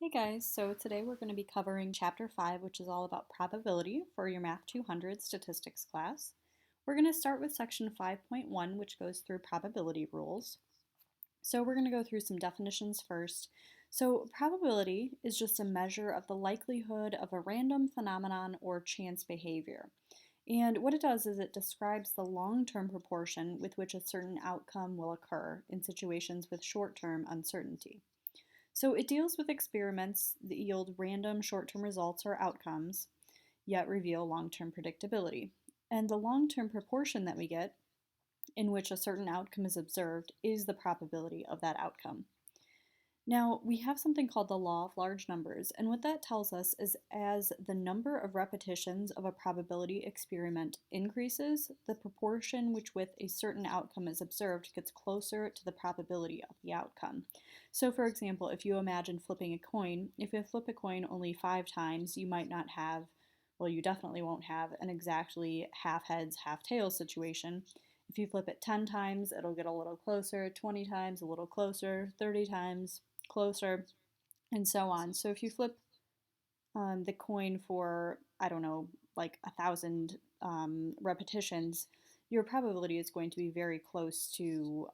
Hey guys, so today we're going to be covering Chapter 5, which is all about probability for your Math 200 statistics class. We're going to start with Section 5.1, which goes through probability rules. So we're going to go through some definitions first. So probability is just a measure of the likelihood of a random phenomenon or chance behavior. And what it does is it describes the long-term proportion with which a certain outcome will occur in situations with short-term uncertainty. So it deals with experiments that yield random short-term results or outcomes, yet reveal long-term predictability. And the long-term proportion that we get in which a certain outcome is observed is the probability of that outcome. Now, we have something called the law of large numbers, and what that tells us is as the number of repetitions of a probability experiment increases, the proportion which with a certain outcome is observed gets closer to the probability of the outcome. So for example, if you imagine flipping a coin, if you flip a coin only 5 times, you might not have, well, you definitely won't have an exactly half heads, half tails situation. If you flip it 10 times, it'll get a little closer, 20 times, a little closer, 30 times, closer, and so on. So if you flip the coin for, I don't know, like 1,000 repetitions, your probability is going to be very close to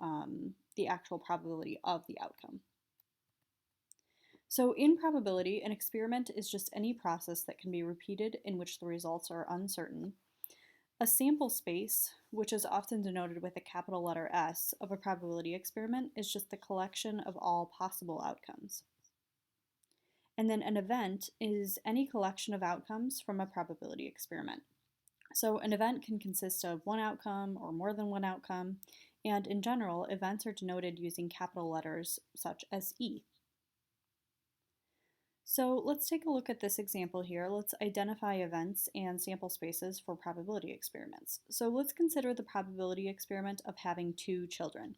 the actual probability of the outcome. So in probability, an experiment is just any process that can be repeated in which the results are uncertain. A sample space, which is often denoted with a capital letter S of a probability experiment, is just the collection of all possible outcomes. And then an event is any collection of outcomes from a probability experiment. So an event can consist of one outcome or more than one outcome, and in general, events are denoted using capital letters such as E. So let's take a look at this example here. Let's identify events and sample spaces for probability experiments. So let's consider the probability experiment of having 2 children.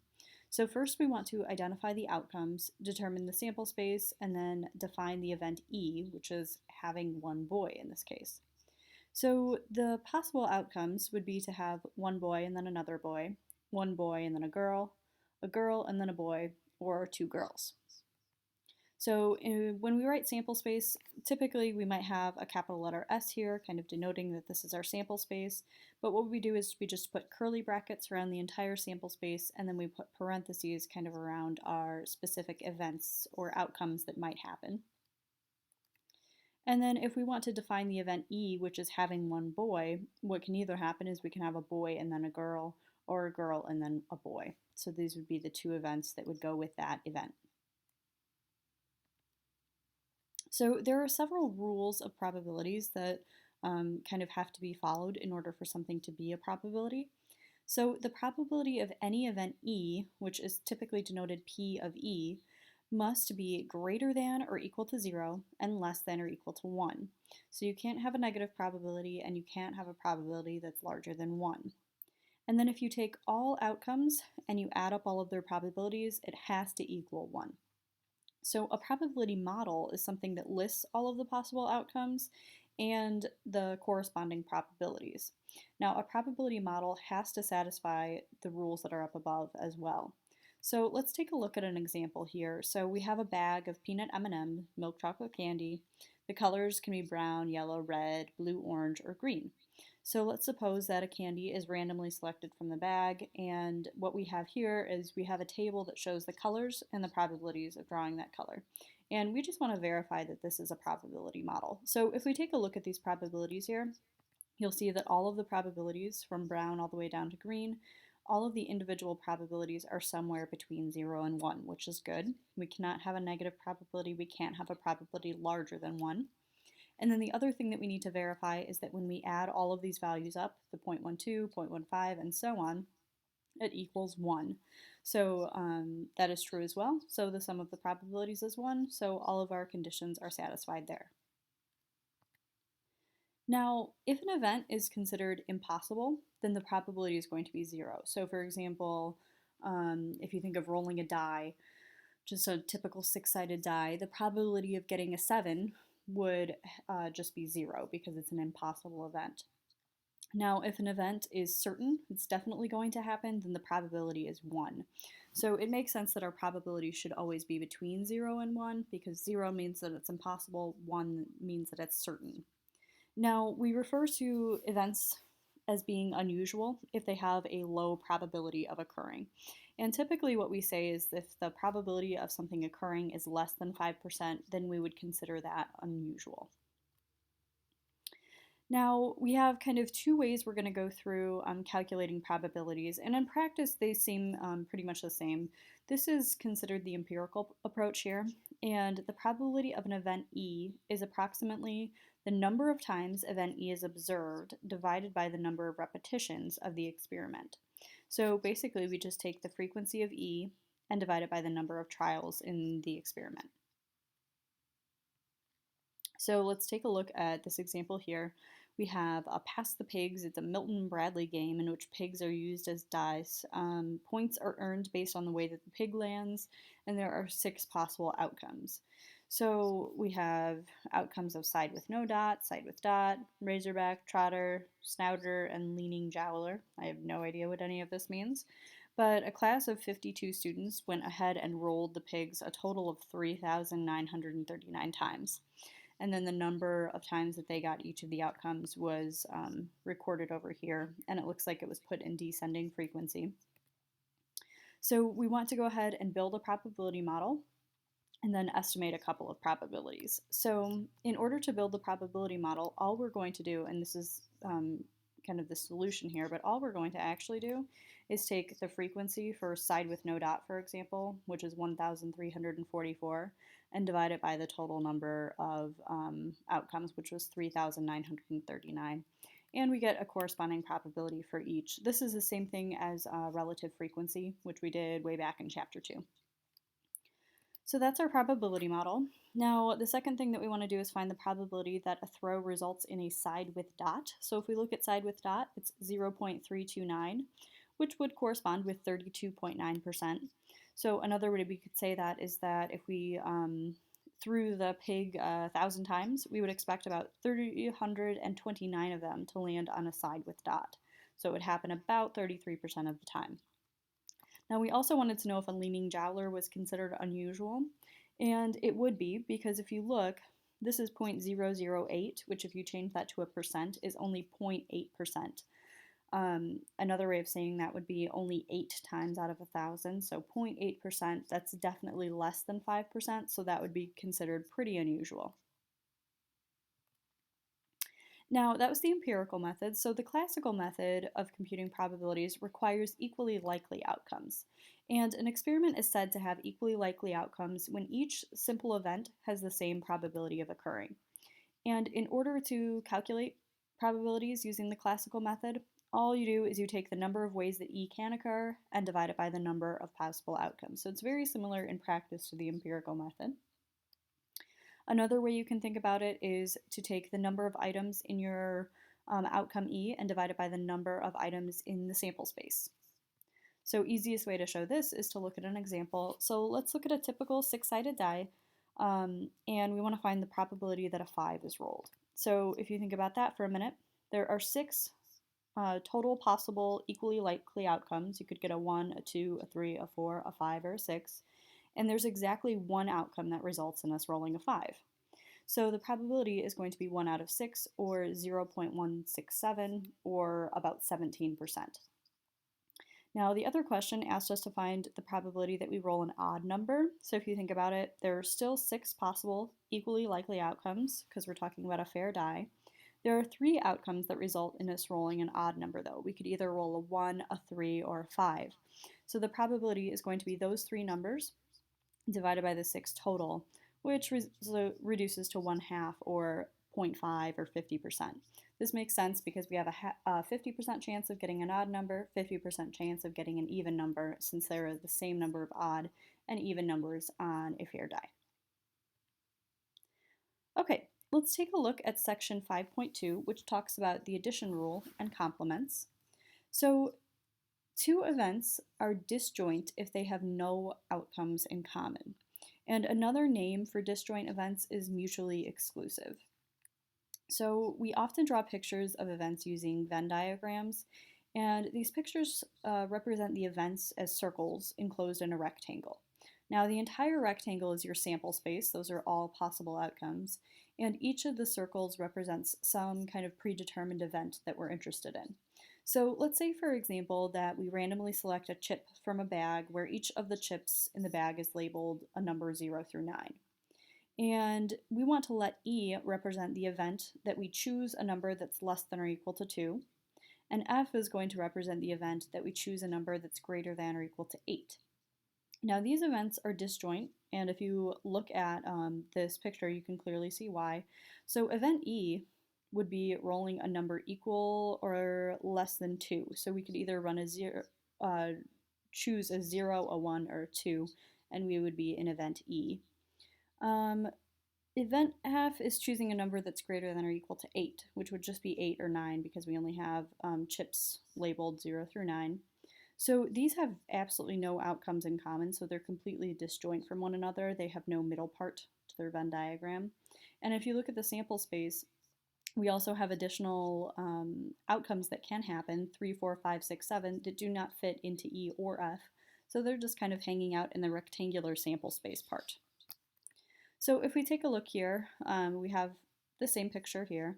So first we want to identify the outcomes, determine the sample space, and then define the event E, which is having 1 boy in this case. So the possible outcomes would be to have 1 boy and then another boy, 1 boy and then a girl and then a boy, or 2 girls. So when we write sample space, typically we might have a capital letter S here, kind of denoting that this is our sample space. But what we do is we just put curly brackets around the entire sample space, and then we put parentheses kind of around our specific events or outcomes that might happen. And then if we want to define the event E, which is having 1 boy, what can either happen is we can have a boy and then a girl, or a girl and then a boy. So these would be the 2 events that would go with that event. So there are several rules of probabilities that kind of have to be followed in order for something to be a probability. So the probability of any event E, which is typically denoted P of E, must be greater than or equal to 0 and less than or equal to 1. So you can't have a negative probability and you can't have a probability that's larger than 1. And then if you take all outcomes and you add up all of their probabilities, it has to equal 1. So a probability model is something that lists all of the possible outcomes and the corresponding probabilities. Now, a probability model has to satisfy the rules that are up above as well. So let's take a look at an example here. So we have a bag of peanut M&M, milk chocolate candy. The colors can be brown, yellow, red, blue, orange, or green. So let's suppose that a candy is randomly selected from the bag, and what we have here is we have a table that shows the colors and the probabilities of drawing that color. And we just want to verify that this is a probability model. So if we take a look at these probabilities here, you'll see that all of the probabilities from brown all the way down to green, all of the individual probabilities are somewhere between 0 and 1, which is good. We cannot have a negative probability. We can't have a probability larger than 1. And then the other thing that we need to verify is that when we add all of these values up, the 0.12, 0.15, and so on, it equals 1. So that is true as well. So the sum of the probabilities is 1, so all of our conditions are satisfied there. Now, if an event is considered impossible, then the probability is going to be 0. So for example, if you think of rolling a die, just a typical 6-sided die, the probability of getting a 7 would just be 0 because it's an impossible event. Now, if an event is certain, it's definitely going to happen, then the probability is 1. So it makes sense that our probability should always be between 0 and 1 because 0 means that it's impossible, 1 means that it's certain. Now, we refer to events as being unusual if they have a low probability of occurring. And typically what we say is if the probability of something occurring is less than 5%, then we would consider that unusual. Now, we have kind of two ways we're going to go through calculating probabilities, and in practice they seem pretty much the same. This is considered the empirical approach here, and the probability of an event E is approximately the number of times event E is observed divided by the number of repetitions of the experiment. So basically we just take the frequency of E and divide it by the number of trials in the experiment. So let's take a look at this example here. We have Pass the Pigs. It's a Milton Bradley game in which pigs are used as dice. Points are earned based on the way that the pig lands, and there are 6 possible outcomes. So we have outcomes of side with no dot, side with dot, razorback, trotter, snouter, and leaning jowler. I have no idea what any of this means. But a class of 52 students went ahead and rolled the pigs a total of 3,939 times. And then the number of times that they got each of the outcomes was recorded over here, and it looks like it was put in descending frequency. So we want to go ahead and build a probability model and then estimate a couple of probabilities. So in order to build the probability model, all we're going to do, and this is kind of the solution here, but all we're going to actually do is take the frequency for side with no dot, for example, which is 1,344, and divide it by the total number of outcomes, which was 3,939. And we get a corresponding probability for each. This is the same thing as relative frequency, which we did way back in Chapter 2. So that's our probability model. Now, the second thing that we want to do is find the probability that a throw results in a side with dot. So if we look at side with dot, it's 0.329, which would correspond with 32.9%. So another way we could say that is that if we threw the pig 1,000 times, we would expect about 329 of them to land on a side with dot. So it would happen about 33% of the time. Now we also wanted to know if a leaning jowler was considered unusual, and it would be because if you look, this is 0.008, which if you change that to a percent is only 0.8%. Another way of saying that would be only 8 times out of 1,000, so 0.8%, that's definitely less than 5%, so that would be considered pretty unusual. Now, that was the empirical method, so the classical method of computing probabilities requires equally likely outcomes. And an experiment is said to have equally likely outcomes when each simple event has the same probability of occurring. And in order to calculate probabilities using the classical method, all you do is you take the number of ways that E can occur and divide it by the number of possible outcomes. So it's very similar in practice to the empirical method. Another way you can think about it is to take the number of items in your outcome E and divide it by the number of items in the sample space. So easiest way to show this is to look at an example. So let's look at a typical 6-sided die, and we want to find the probability that a 5 is rolled. So if you think about that for a minute, there are 6 total possible equally likely outcomes. You could get a 1, a 2, a 3, a 4, a 5, or a 6. And there's exactly one outcome that results in us rolling a 5. So the probability is going to be 1 out of 6, or 0.167, or about 17%. Now the other question asked us to find the probability that we roll an odd number. So if you think about it, there are still 6 possible equally likely outcomes, because we're talking about a fair die. There are 3 outcomes that result in us rolling an odd number, though. We could either roll a 1, a 3, or a 5. So the probability is going to be those 3 numbers divided by the 6 total, which reduces to 1/2, or 0.5, or 50%. This makes sense because we have a 50% chance of getting an odd number, 50% chance of getting an even number, since there are the same number of odd and even numbers on a fair die. Okay, let's take a look at section 5.2, which talks about the addition rule and complements. So 2 events are disjoint if they have no outcomes in common. And another name for disjoint events is mutually exclusive. So we often draw pictures of events using Venn diagrams, And these pictures represent the events as circles enclosed in a rectangle. Now, the entire rectangle is your sample space. Those are all possible outcomes. And each of the circles represents some kind of predetermined event that we're interested in. So let's say, for example, that we randomly select a chip from a bag where each of the chips in the bag is labeled a number 0 through 9. And we want to let E represent the event that we choose a number that's less than or equal to 2. And F is going to represent the event that we choose a number that's greater than or equal to 8. Now these events are disjoint, and if you look at this picture, you can clearly see why. So event E would be rolling a number equal or less than 2. So we could either run a choose a 0, a 1, or a 2, and we would be in event E. Event F is choosing a number that's greater than or equal to 8, which would just be 8 or 9 because we only have chips labeled 0 through 9. So these have absolutely no outcomes in common, so they're completely disjoint from one another. They have no middle part to their Venn diagram. And if you look at the sample space, we also have additional outcomes that can happen, 3, 4, 5, 6, 7, that do not fit into E or F. So they're just kind of hanging out in the rectangular sample space part. So if we take a look here, we have the same picture here,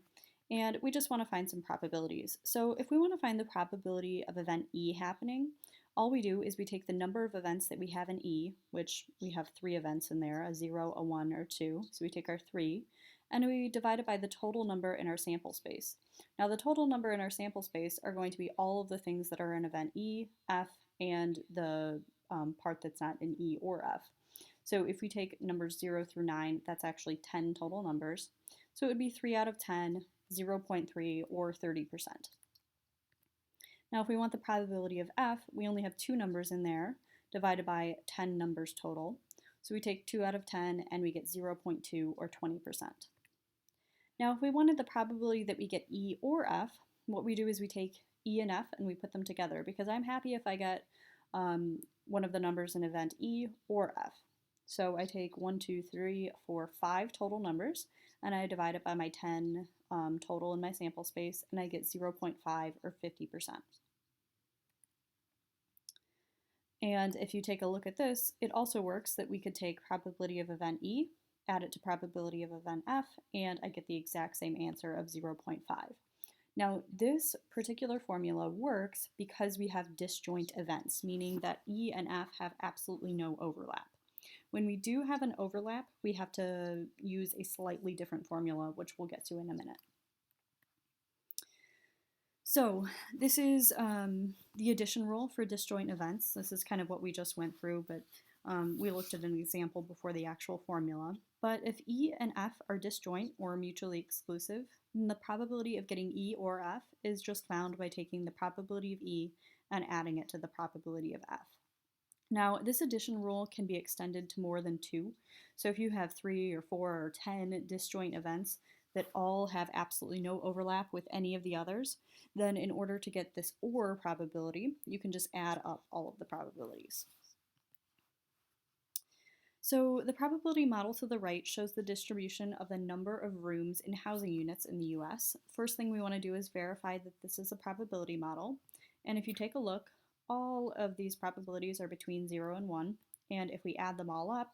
and we just want to find some probabilities. So if we want to find the probability of event E happening, all we do is we take the number of events that we have in E, which we have 3 events in there, a 0, a 1, or 2. So we take our 3, and we divide it by the total number in our sample space. Now the total number in our sample space are going to be all of the things that are in event E, F, and the part that's not in E or F. So if we take numbers 0 through 9, that's actually 10 total numbers. So it would be 3 out of 10, 0.3, or 30%. Now if we want the probability of F, we only have 2 numbers in there, divided by 10 numbers total. So we take 2 out of 10, and we get 0.2, or 20%. Now if we wanted the probability that we get E or F, what we do is we take E and F and we put them together, because I'm happy if I get one of the numbers in event E or F. So I take 1, 2, 3, 4, 5 total numbers, and I divide it by my 10 total in my sample space, and I get 0.5, or 50%. And if you take a look at this, it also works that we could take probability of event E, add it to probability of event F, and I get the exact same answer of 0.5. Now, this particular formula works because we have disjoint events, meaning that E and F have absolutely no overlap. When we do have an overlap, we have to use a slightly different formula, which we'll get to in a minute. So this is the addition rule for disjoint events. This is kind of what we just went through, but we looked at an example before the actual formula. But if E and F are disjoint or mutually exclusive, then the probability of getting E or F is just found by taking the probability of E and adding it to the probability of F. Now, this addition rule can be extended to more than 2. So if you have 3 or 4 or 10 disjoint events that all have absolutely no overlap with any of the others, then in order to get this OR probability, you can just add up all of the probabilities. So the probability model to the right shows the distribution of the number of rooms in housing units in the US. First thing we want to do is verify that this is a probability model. And if you take a look, all of these probabilities are between 0 and 1, and if we add them all up,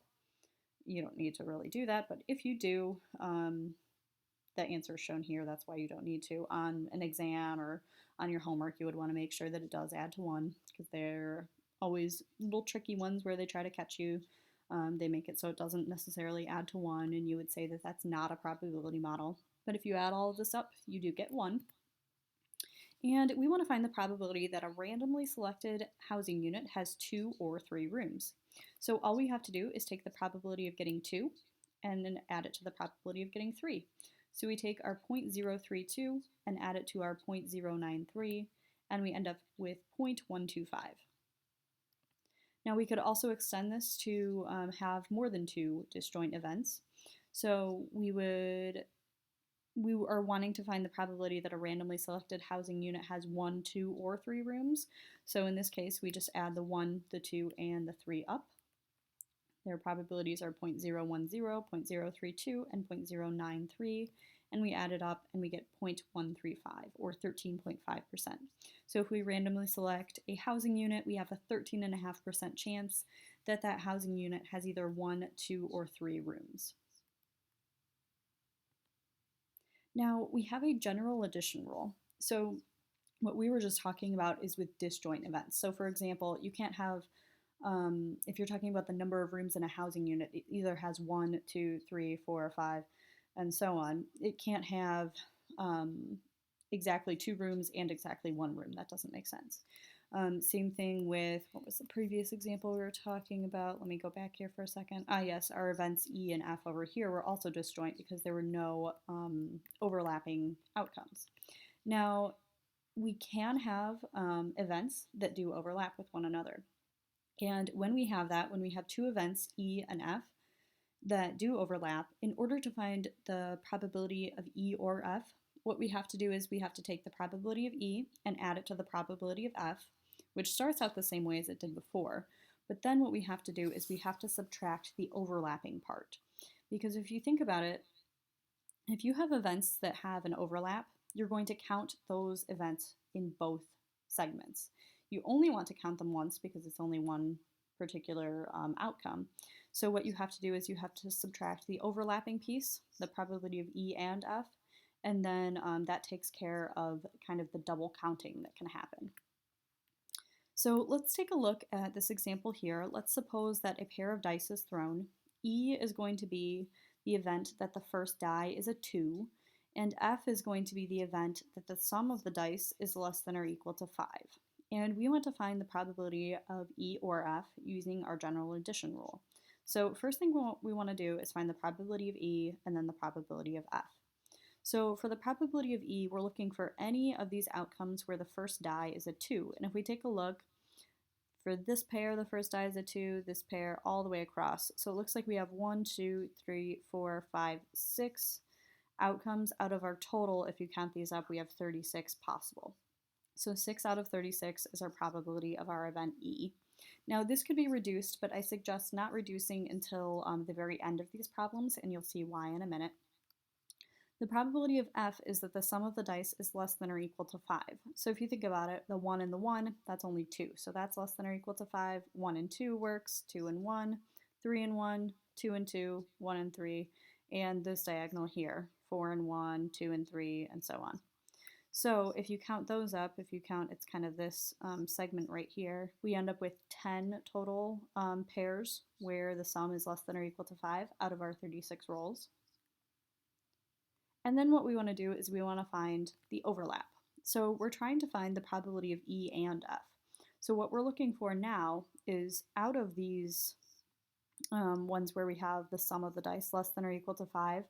you don't need to really do that, but if you do, the answer is shown here. That's why you don't need to. On an exam or on your homework, you would want to make sure that it does add to 1, because they're always little tricky ones where they try to catch you. They make it so it doesn't necessarily add to 1, and you would say that that's not a probability model. But if you add all of this up, you do get 1. And we want to find the probability that a randomly selected housing unit has 2 or 3 rooms. So all we have to do is take the probability of getting 2 and then add it to the probability of getting 3. So we take our 0.032 and add it to our 0.093, and we end up with 0.125. Now we could also extend this to have more than 2 disjoint events. So we are wanting to find the probability that a randomly selected housing unit has 1, 2, or 3 rooms. So in this case, we just add the 1, the 2, and the 3 up. Their probabilities are 0.010, 0.032, and 0.093, and we add it up and we get 0.135 or 13.5%. So if we randomly select a housing unit, we have a 13.5% chance that that housing unit has either 1, 2, or 3 rooms. Now we have a general addition rule. So what we were just talking about is with disjoint events. So for example, you can't have, if you're talking about the number of rooms in a housing unit, it either has 1, 2, 3, 4, 5, and so on. It can't have exactly 2 rooms and exactly 1 room. That doesn't make sense. Same thing with, what was the previous example we were talking about? Let me go back here for a second. Yes, our events E and F over here were also disjoint because there were no overlapping outcomes. Now, we can have events that do overlap with one another. And when we have that, when we have 2 events, E and F, that do overlap, in order to find the probability of E or F, what we have to do is we have to take the probability of E and add it to the probability of F, which starts out the same way as it did before. But then what we have to do is we have to subtract the overlapping part. Because if you think about it, if you have events that have an overlap, you're going to count those events in both segments. You only want to count them once because it's only one particular outcome. So what you have to do is you have to subtract the overlapping piece, the probability of E and F, and then that takes care of kind of the double counting that can happen. So let's take a look at this example here. Let's suppose that a pair of dice is thrown. E is going to be the event that the first die is a 2, and F is going to be the event that the sum of the dice is less than or equal to 5. And we want to find the probability of E or F using our general addition rule. So first thing we want to do is find the probability of E and then the probability of F. So for the probability of E, we're looking for any of these outcomes where the first die is a 2. And if we take a look, for this pair, the first die is a 2, this pair all the way across. So it looks like we have 1, 2, 3, 4, 5, 6 outcomes out of our total. If you count these up, we have 36 possible. So 6 out of 36 is our probability of our event E. Now this could be reduced, but I suggest not reducing until the very end of these problems, and you'll see why in a minute. The probability of F is that the sum of the dice is less than or equal to 5. So if you think about it, the 1 and the 1, that's only 2. So that's less than or equal to 5. 1 and 2 works, 2 and 1, 3 and 1, 2 and 2, 1 and 3, and this diagonal here, 4 and 1, 2 and 3, and so on. So if you count those up, if you count, it's kind of this segment right here, we end up with 10 total pairs where the sum is less than or equal to 5 out of our 36 rolls. And then what we want to do is we want to find the overlap. So we're trying to find the probability of E and F. So what we're looking for now is out of these ones where we have the sum of the dice less than or equal to 5,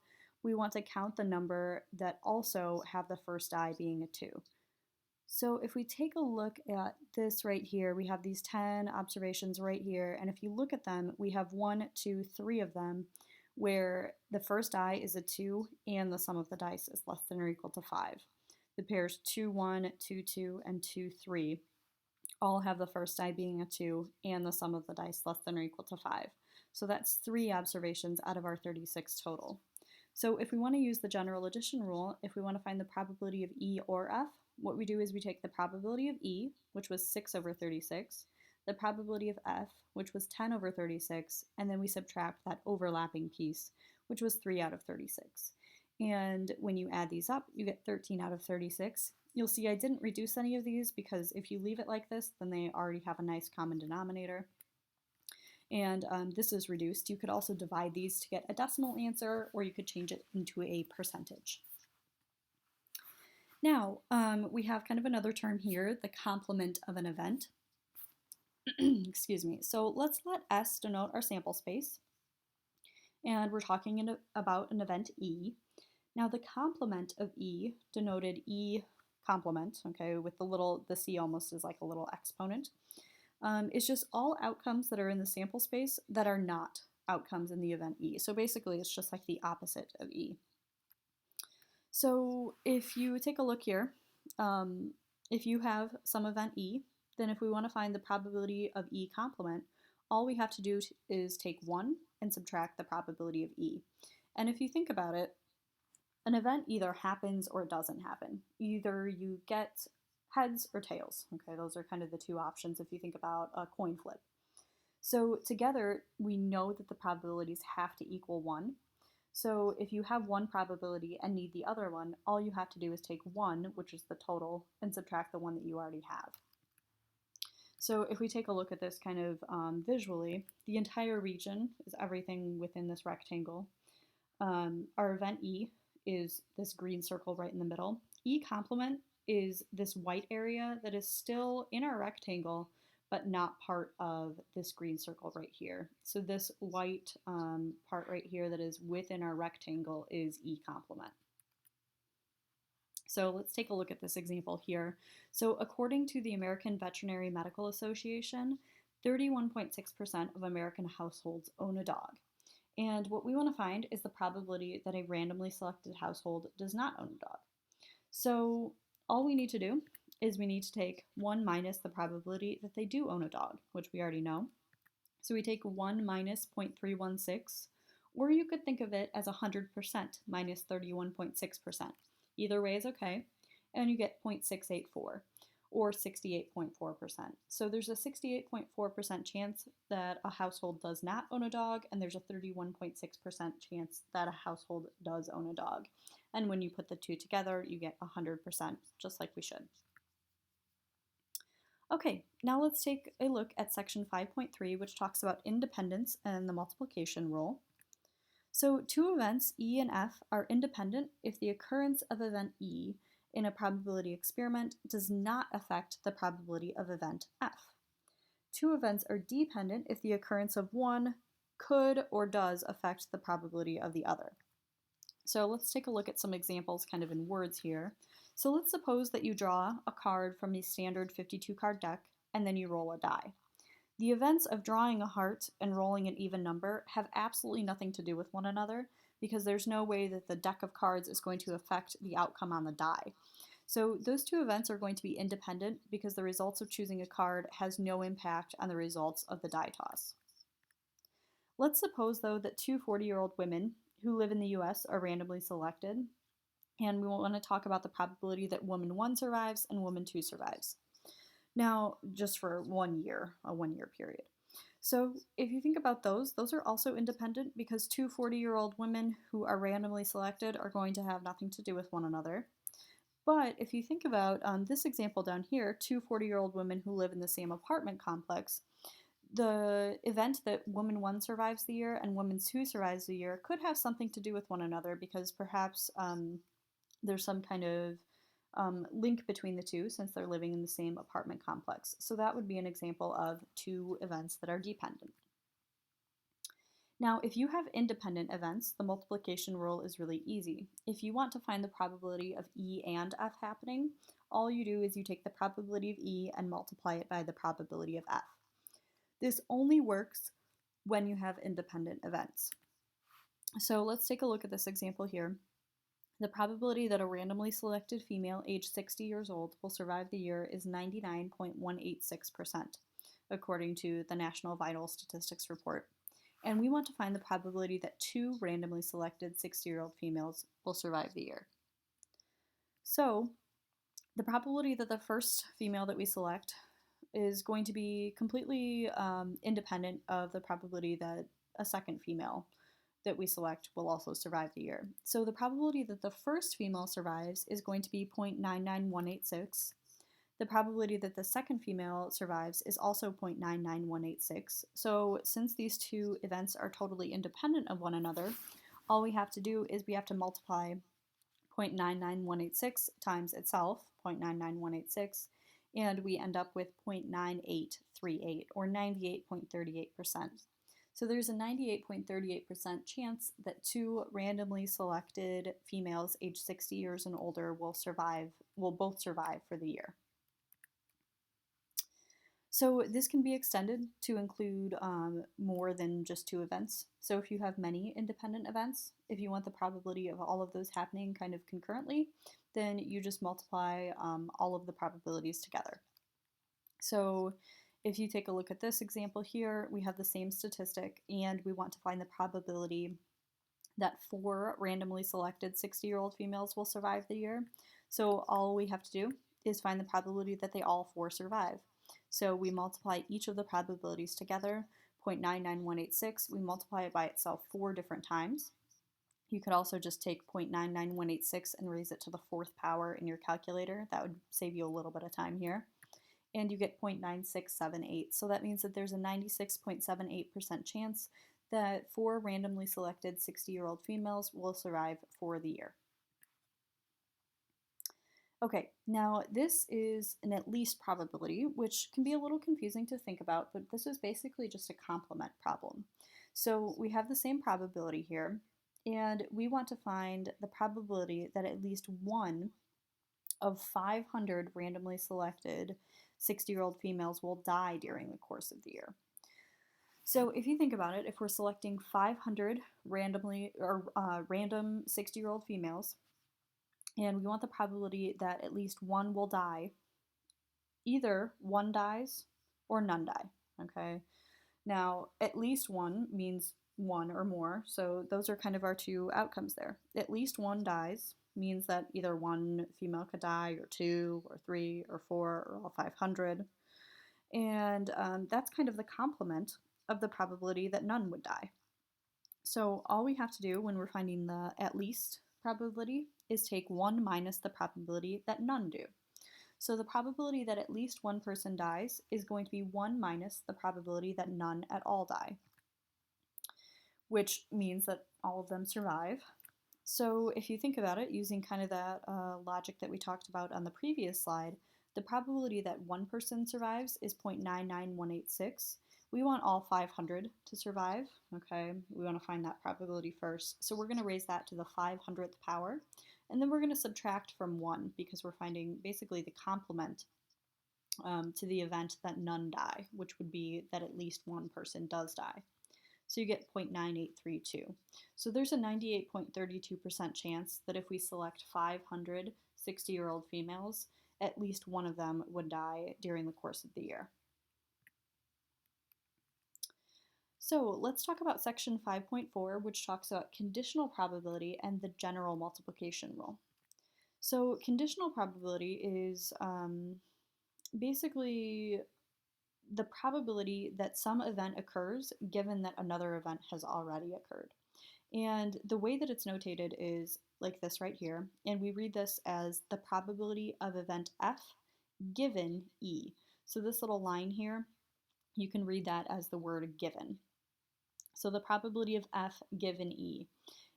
we want to count the number that also have the first die being a 2. So if we take a look at this right here, we have these 10 observations right here, and if you look at them, we have 1, 2, 3 of them where the first die is a 2 and the sum of the dice is less than or equal to 5. The pairs 2, 1, 2, 2, and 2, 3 all have the first die being a 2 and the sum of the dice less than or equal to 5. So that's 3 observations out of our 36 total. So if we want to use the general addition rule, if we want to find the probability of E or F, what we do is we take the probability of E, which was 6 over 36, the probability of F, which was 10 over 36, and then we subtract that overlapping piece, which was 3 out of 36. And when you add these up, you get 13 out of 36. You'll see I didn't reduce any of these because if you leave it like this, then they already have a nice common denominator. And this is reduced. You could also divide these to get a decimal answer, or you could change it into a percentage. Now, we have kind of another term here, the complement of an event. Excuse me. So let's let S denote our sample space. And we're talking about an event E. Now the complement of E, denoted E complement, okay, with the C almost is like a little exponent, is just all outcomes that are in the sample space that are not outcomes in the event E. So basically it's just like the opposite of E. So if you take a look here, if you have some event E, then if we want to find the probability of E complement, all we have to do is take 1 and subtract the probability of E. And if you think about it, An event either happens or it doesn't happen. Either you get heads or tails. Okay, those are kind of the two options if you think about a coin flip. So together, we know that the probabilities have to equal 1. So if you have one probability and need the other one, all you have to do is take 1, which is the total, and subtract the one that you already have. So if we take a look at this kind of visually, the entire region is everything within this rectangle. Our event E is this green circle right in the middle. E complement is this white area that is still in our rectangle, but not part of this green circle right here. So this white part right here that is within our rectangle is E complement. So let's take a look at this example here. So according to the American Veterinary Medical Association, 31.6% of American households own a dog. And what we want to find is the probability that a randomly selected household does not own a dog. So all we need to do is we need to take 1 minus the probability that they do own a dog, which we already know. So we take 1 minus 0.316, or you could think of it as 100% minus 31.6%. Either way is okay, and you get 0.684, or 68.4%. So there's a 68.4% chance that a household does not own a dog, and there's a 31.6% chance that a household does own a dog. And when you put the two together, you get 100%, just like we should. Okay, now let's take a look at section 5.3, which talks about independence and the multiplication rule. So two events, E and F, are independent if the occurrence of event E in a probability experiment does not affect the probability of event F. Two events are dependent if the occurrence of one could or does affect the probability of the other. So let's take a look at some examples kind of in words here. So let's suppose that you draw a card from a standard 52 card deck and then you roll a die. The events of drawing a heart and rolling an even number have absolutely nothing to do with one another because there's no way that the deck of cards is going to affect the outcome on the die. So those two events are going to be independent because the results of choosing a card has no impact on the results of the die toss. Let's suppose, though, that two 40-year-old women who live in the US are randomly selected, and we want to talk about the probability that woman 1 survives and woman 2 survives. Now, just for 1 year, a 1-year period. So if you think about those are also independent because two 40-year-old women who are randomly selected are going to have nothing to do with one another. But if you think about this example down here, two 40-year-old women who live in the same apartment complex, the event that woman 1 survives the year and woman 2 survives the year could have something to do with one another because perhaps there's some kind of link between the two since they're living in the same apartment complex. So that would be an example of two events that are dependent. Now, if you have independent events, the multiplication rule is really easy. If you want to find the probability of E and F happening, all you do is you take the probability of E and multiply it by the probability of F. This only works when you have independent events. So let's take a look at this example here. The probability that a randomly selected female aged 60 years old will survive the year is 99.186%, according to the National Vital Statistics Report. And we want to find the probability that two randomly selected 60-year-old females will survive the year. So the probability that the first female that we select is going to be completely independent of the probability that a second female that we select will also survive the year. So the probability that the first female survives is going to be 0.99186. The probability that the second female survives is also 0.99186. So since these two events are totally independent of one another, all we have to do is we have to multiply 0.99186 times itself, 0.99186, and we end up with 0.9838, or 98.38%. So there's a 98.38% chance that two randomly selected females aged 60 years and older will both survive for the year. So this can be extended to include more than just two events. So if you have many independent events, if you want the probability of all of those happening kind of concurrently, then you just multiply all of the probabilities together. So if you take a look at this example here, we have the same statistic and we want to find the probability that 4 randomly selected 60-year-old females will survive the year. So all we have to do is find the probability that they all 4 survive. So we multiply each of the probabilities together, 0.99186, we multiply it by itself 4 different times. You could also just take 0.99186 and raise it to the 4th power in your calculator. That would save you a little bit of time here. And you get 0.9678. So that means that there's a 96.78% chance that 4 randomly selected 60-year-old females will survive for the year. Okay, now this is an at least probability, which can be a little confusing to think about, but this is basically just a complement problem. So we have the same probability here, and we want to find the probability that at least one of 500 randomly selected 60-year-old females will die during the course of the year. So if you think about it, if we're selecting 500 random 60-year-old females, and we want the probability that at least one will die, either one dies or none die, okay? Now, at least one means one or more, so those are kind of our two outcomes there. At least one dies means that either one female could die, or 2, or 3, or 4, or all 500. And that's kind of the complement of the probability that none would die. So all we have to do when we're finding the at least probability is take 1 minus the probability that none do. So the probability that at least one person dies is going to be 1 minus the probability that none at all die, which means that all of them survive. So if you think about it, using kind of that logic that we talked about on the previous slide, the probability that one person survives is 0.99186. We want all 500 to survive, okay? We want to find that probability first. So we're going to raise that to the 500th power, and then we're going to subtract from 1 because we're finding basically the complement to the event that none die, which would be that at least one person does die. So you get 0.9832. So there's a 98.32% chance that if we select 500 60-year-old females, at least one of them would die during the course of the year. So let's talk about section 5.4, which talks about conditional probability and the general multiplication rule. So conditional probability is basically the probability that some event occurs given that another event has already occurred. And the way that it's notated is like this right here, and we read this as the probability of event F given E. So this little line here, you can read that as the word given. So the probability of F given E.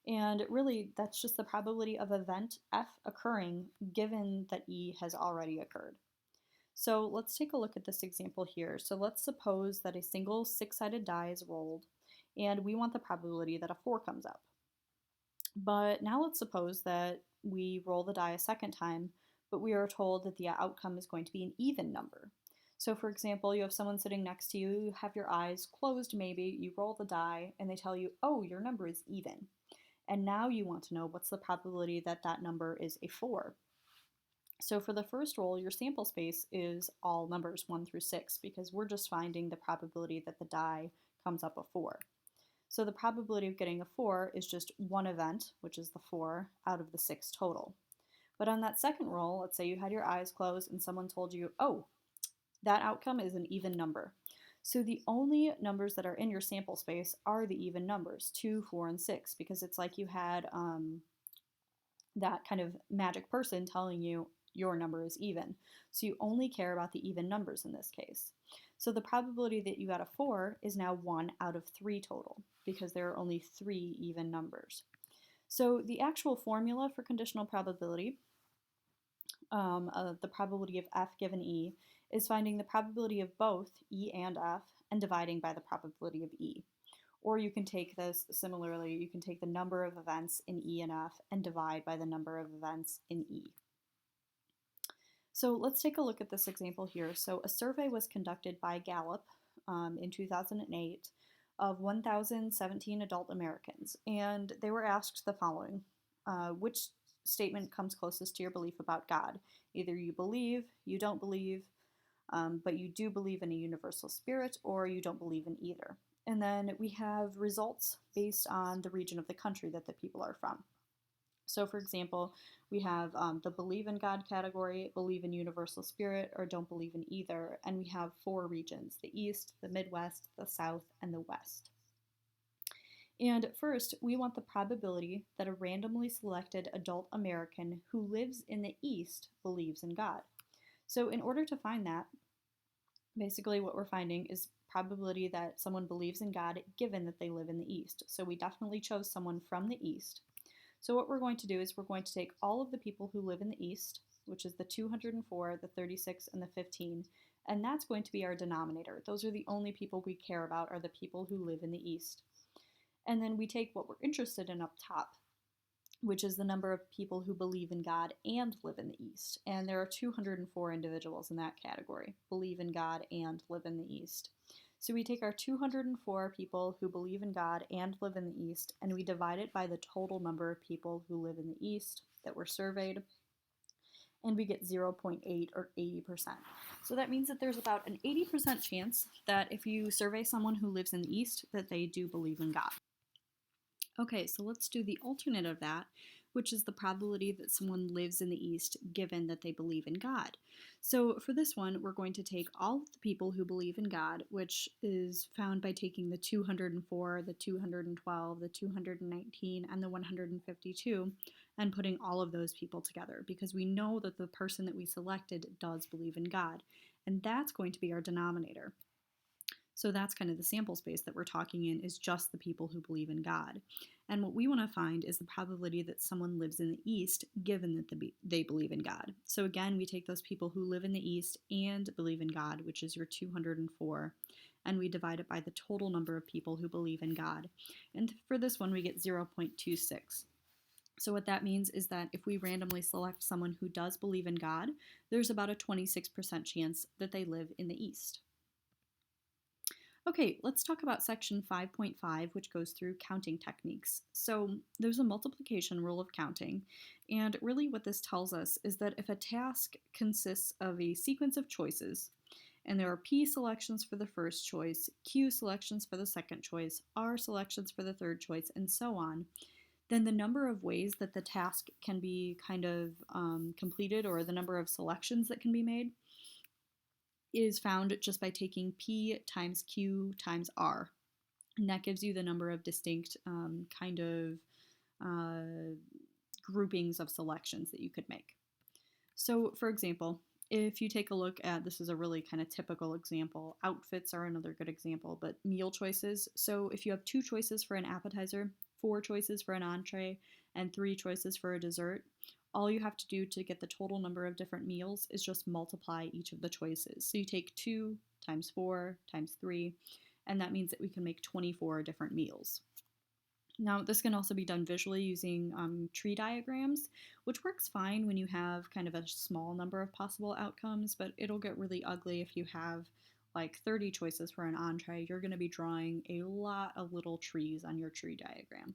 And really, that's just the probability of event F occurring given that E has already occurred. So let's take a look at this example here. So let's suppose that a single 6-sided die is rolled, and we want the probability that a 4 comes up. But now let's suppose that we roll the die a second time, but we are told that the outcome is going to be an even number. So for example, you have someone sitting next to you, you have your eyes closed maybe, you roll the die, and they tell you, oh, your number is even. And now you want to know what's the probability that that number is a 4. So for the first roll, your sample space is all numbers 1 through 6 because we're just finding the probability that the die comes up a 4. So the probability of getting a 4 is just one event, which is the 4, out of the 6 total. But on that second roll, let's say you had your eyes closed and someone told you, oh, that outcome is an even number. So the only numbers that are in your sample space are the even numbers, 2, 4, and 6, because it's like you had that kind of magic person telling you your number is even. So you only care about the even numbers in this case. So the probability that you got a 4 is now 1 out of 3 total, because there are only 3 even numbers. So the actual formula for conditional probability, the probability of F given E, is finding the probability of both E and F and dividing by the probability of E. Or you can take this similarly, you can take the number of events in E and F and divide by the number of events in E. So let's take a look at this example here. So a survey was conducted by Gallup in 2008 of 1,017 adult Americans, and they were asked the following: which statement comes closest to your belief about God? Either you believe, you don't believe, but you do believe in a universal spirit, or you don't believe in either. And then we have results based on the region of the country that the people are from. So, for example, we have the believe in God category, believe in universal spirit, or don't believe in either. And we have 4 regions: the East, the Midwest, the South, and the West. And first, we want the probability that a randomly selected adult American who lives in the East believes in God. So, in order to find that, basically what we're finding is probability that someone believes in God given that they live in the East. So, we definitely chose someone from the East. So what we're going to do is we're going to take all of the people who live in the East, which is the 204, the 36, and the 15, and that's going to be our denominator. Those are the only people we care about, are the people who live in the East. And then we take what we're interested in up top, which is the number of people who believe in God and live in the East. And there are 204 individuals in that category, believe in God and live in the East. So we take our 204 people who believe in God and live in the East, and we divide it by the total number of people who live in the East that were surveyed, and we get 0.8 or 80%. So that means that there's about an 80% chance that if you survey someone who lives in the East, that they do believe in God. Okay, so let's do the alternate of that, which is the probability that someone lives in the East given that they believe in God. So for this one, we're going to take all of the people who believe in God, which is found by taking the 204, the 212, the 219, and the 152, and putting all of those people together, because we know that the person that we selected does believe in God, and that's going to be our denominator. So that's kind of the sample space that we're talking in, is just the people who believe in God. And what we want to find is the probability that someone lives in the East given that they believe in God. So again, we take those people who live in the East and believe in God, which is your 204, and we divide it by the total number of people who believe in God. And for this one, we get 0.26. So what that means is that if we randomly select someone who does believe in God, there's about a 26% chance that they live in the East. Okay, let's talk about section 5.5, which goes through counting techniques. So there's a multiplication rule of counting, and really what this tells us is that if a task consists of a sequence of choices, and there are P selections for the first choice, Q selections for the second choice, R selections for the third choice, and so on, then the number of ways that the task can be kind of completed, or the number of selections that can be made, is found just by taking P times Q times R. And that gives you the number of distinct groupings of selections that you could make. So, for example, if you take a look at, this is a really kind of typical example, outfits are another good example, but meal choices. So if you have 2 choices for an appetizer, 4 choices for an entree, and 3 choices for a dessert, all you have to do to get the total number of different meals is just multiply each of the choices. So you take 2 times 4 times 3, and that means that we can make 24 different meals. Now, this can also be done visually using tree diagrams, which works fine when you have kind of a small number of possible outcomes, but it'll get really ugly if you have like 30 choices for an entree. You're going to be drawing a lot of little trees on your tree diagram.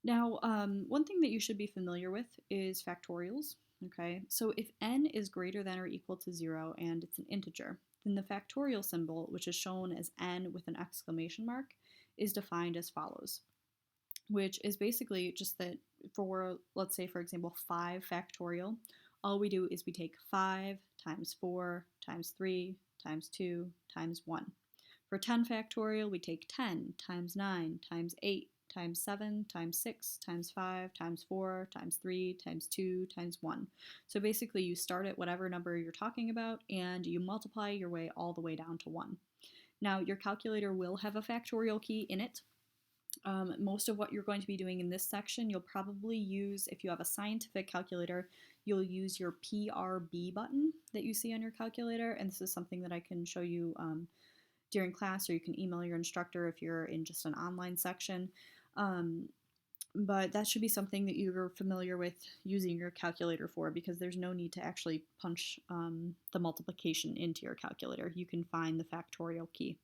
Now, one thing that you should be familiar with is factorials. Okay, so if n is greater than or equal to 0 and it's an integer, then the factorial symbol, which is shown as n with an exclamation mark, is defined as follows, which is basically just that for, let's say, for example, 5 factorial, all we do is we take 5 times 4 times 3 times 2 times 1. For 10 factorial, we take 10 times 9 times 8 times 7 times 6 times 5 times 4 times 3 times 2 times 1. So basically you start at whatever number you're talking about and you multiply your way all the way down to 1. Now your calculator will have a factorial key in it. Most of what you're going to be doing in this section, you'll probably use, if you have a scientific calculator, you'll use your PRB button that you see on your calculator, and this is something that I can show you during class, or you can email your instructor if you're in just an online section. But that should be something that you're familiar with using your calculator for, because there's no need to actually punch the multiplication into your calculator. You can find the factorial key.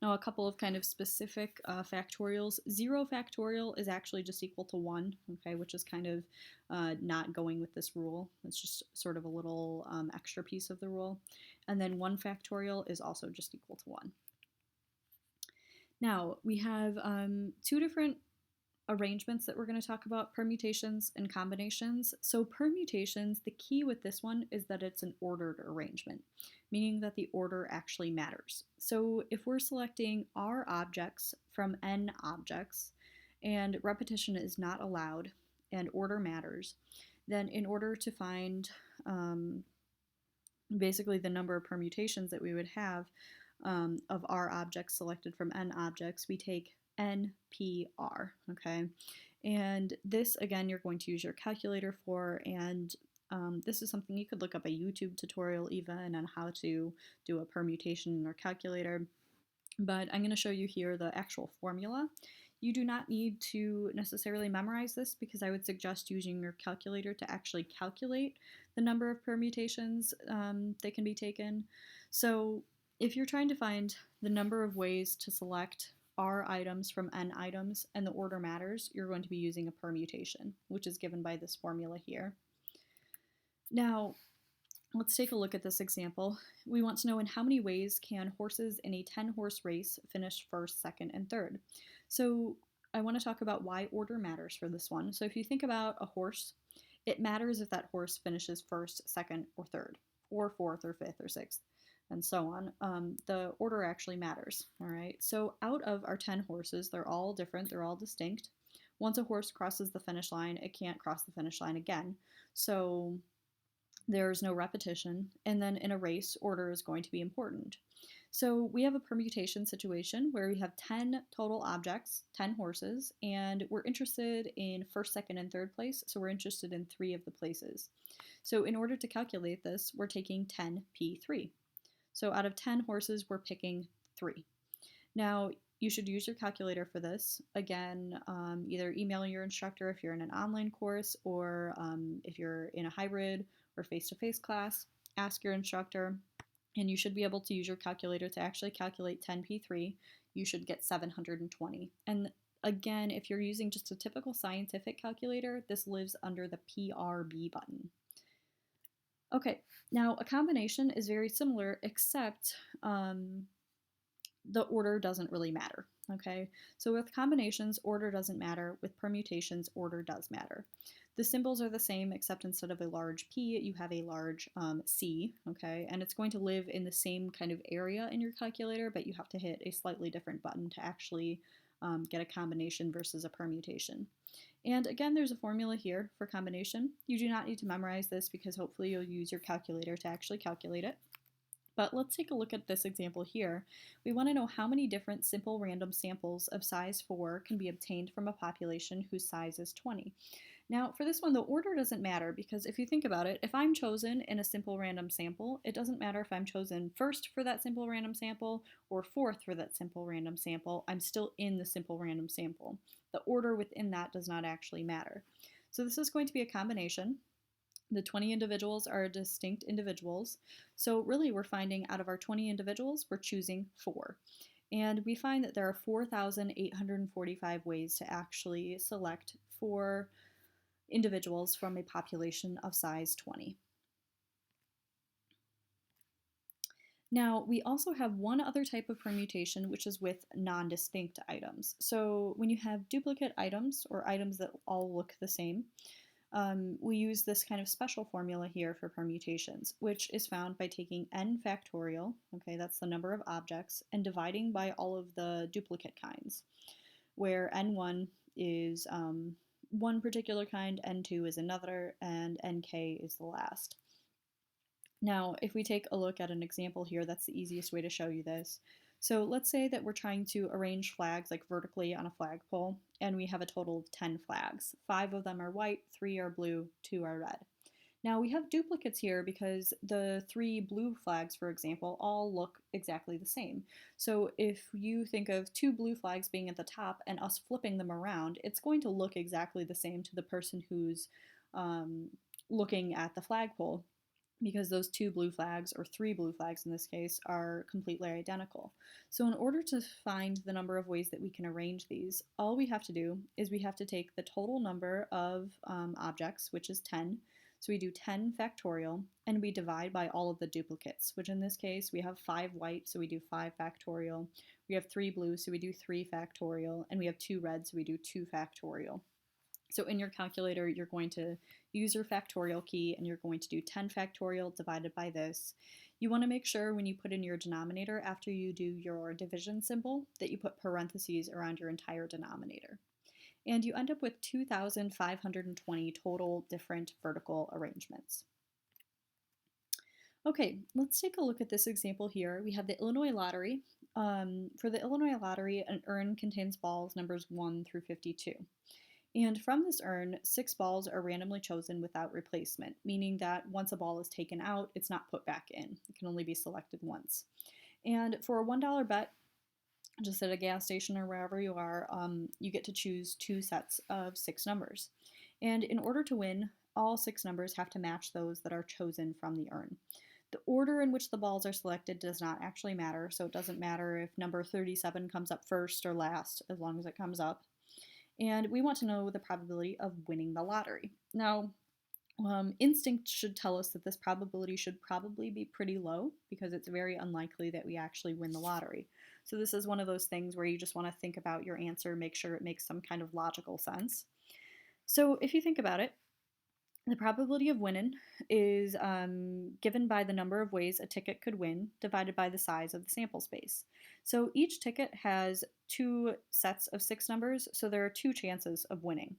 Now, a couple of kind of specific factorials. 0 factorial is actually just equal to 1, okay, which is kind of not going with this rule. It's just sort of a little extra piece of the rule. And then 1 factorial is also just equal to 1. Now, we have two different arrangements that we're going to talk about, permutations and combinations. So permutations, the key with this one is that it's an ordered arrangement, meaning that the order actually matters. So if we're selecting R objects from N objects and repetition is not allowed and order matters, then in order to find basically the number of permutations that we would have of R objects selected from N objects, we take NPR, okay? And this, again, you're going to use your calculator for, and this is something you could look up a YouTube tutorial even on how to do a permutation in our calculator. But I'm going to show you here the actual formula. You do not need to necessarily memorize this because I would suggest using your calculator to actually calculate the number of permutations that can be taken. So if you're trying to find the number of ways to select R items from N items and the order matters, you're going to be using a permutation, which is given by this formula here. Now, let's take a look at this example. We want to know in how many ways can horses in a 10-horse race finish first, second, and third. So I want to talk about why order matters for this one. So if you think about a horse, it matters if that horse finishes first, second, or third, or fourth, or fifth, or sixth, and so on. The order actually matters, all right? So out of our 10 horses, they're all different, they're all distinct. Once a horse crosses the finish line, it can't cross the finish line again. So there's no repetition, and then in a race, order is going to be important. So we have a permutation situation where we have 10 total objects, 10 horses, and we're interested in first, second, and third place, so we're interested in 3 of the places. So in order to calculate this, we're taking 10p3. So out of 10 horses, we're picking 3. Now, you should use your calculator for this. Again, either email your instructor if you're in an online course, or if you're in a hybrid or face-to-face class, ask your instructor, and you should be able to use your calculator to actually calculate 10p3. You should get 720. And again, if you're using just a typical scientific calculator, this lives under the PRB button. Okay, now a combination is very similar, except the order doesn't really matter, okay? So with combinations, order doesn't matter. With permutations, order does matter. The symbols are the same, except instead of a large P, you have a large C, okay? And it's going to live in the same kind of area in your calculator, but you have to hit a slightly different button to actually get a combination versus a permutation. And again, there's a formula here for combination. You do not need to memorize this because hopefully you'll use your calculator to actually calculate it. But let's take a look at this example here. We want to know how many different simple random samples of size 4 can be obtained from a population whose size is 20. Now, for this one, the order doesn't matter because if you think about it, if I'm chosen in a simple random sample, it doesn't matter if I'm chosen first for that simple random sample or fourth for that simple random sample. I'm still in the simple random sample. The order within that does not actually matter. So this is going to be a combination. The 20 individuals are distinct individuals. So really we're finding out of our 20 individuals, we're choosing 4. And we find that there are 4,845 ways to actually select 4 individuals from a population of size 20. Now, we also have one other type of permutation, which is with non-distinct items. So when you have duplicate items, or items that all look the same, we use this kind of special formula here for permutations, which is found by taking n factorial, okay, that's the number of objects, and dividing by all of the duplicate kinds, where n1 is one particular kind, n2 is another, and nk is the last. Now, if we take a look at an example here, that's the easiest way to show you this. So let's say that we're trying to arrange flags like vertically on a flagpole, and we have a total of 10 flags. 5 of them are white, 3 are blue, 2 are red. Now we have duplicates here because the 3 blue flags, for example, all look exactly the same. So if you think of 2 blue flags being at the top and us flipping them around, it's going to look exactly the same to the person who's looking at the flagpole, because those 2 blue flags, or 3 blue flags in this case, are completely identical. So in order to find the number of ways that we can arrange these, all we have to do is we have to take the total number of objects, which is 10. So we do 10 factorial, and we divide by all of the duplicates, which in this case we have 5 white, so we do 5 factorial. We have 3 blue, so we do 3 factorial, and we have 2 red, so we do 2 factorial. So in your calculator, you're going to use your factorial key, and you're going to do 10 factorial divided by this. You want to make sure when you put in your denominator after you do your division symbol that you put parentheses around your entire denominator. And you end up with 2,520 total different vertical arrangements. Okay, let's take a look at this example here. We have the Illinois Lottery. For the Illinois Lottery, an urn contains balls numbers 1 through 52. And from this urn, 6 balls are randomly chosen without replacement, meaning that once a ball is taken out, it's not put back in. It can only be selected once. And for a $1 bet, just at a gas station or wherever you are, you get to choose 2 sets of 6 numbers. And in order to win, all 6 numbers have to match those that are chosen from the urn. The order in which the balls are selected does not actually matter, so it doesn't matter if number 37 comes up first or last, as long as it comes up. And we want to know the probability of winning the lottery. Now, instinct should tell us that this probability should probably be pretty low because it's very unlikely that we actually win the lottery. So this is one of those things where you just want to think about your answer, make sure it makes some kind of logical sense. So if you think about it, the probability of winning is given by the number of ways a ticket could win divided by the size of the sample space. So each ticket has 2 sets of 6 numbers, so there are 2 chances of winning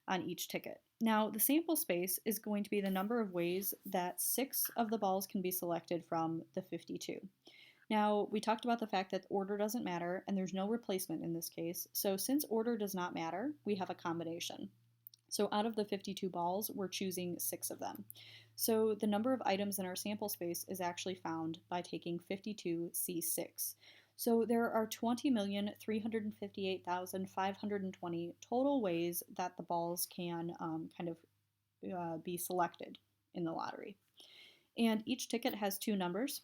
on each ticket. Now, the sample space is going to be the number of ways that 6 of the balls can be selected from the 52. Now, we talked about the fact that order doesn't matter, and there's no replacement in this case. So since order does not matter, we have a combination. So out of the 52 balls, we're choosing 6 of them. So the number of items in our sample space is actually found by taking 52C6. So there are 20,358,520 total ways that the balls can be selected in the lottery. And each ticket has 2 numbers.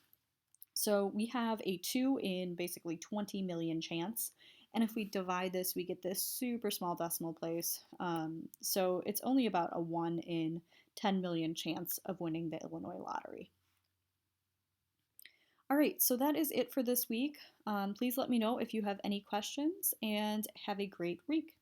So we have a 2 in basically 20 million chance. And if we divide this, we get this super small decimal place. So it's only about a 1 in 10 million chance of winning the Illinois lottery. All right, so that is it for this week. Please let me know if you have any questions, and have a great week.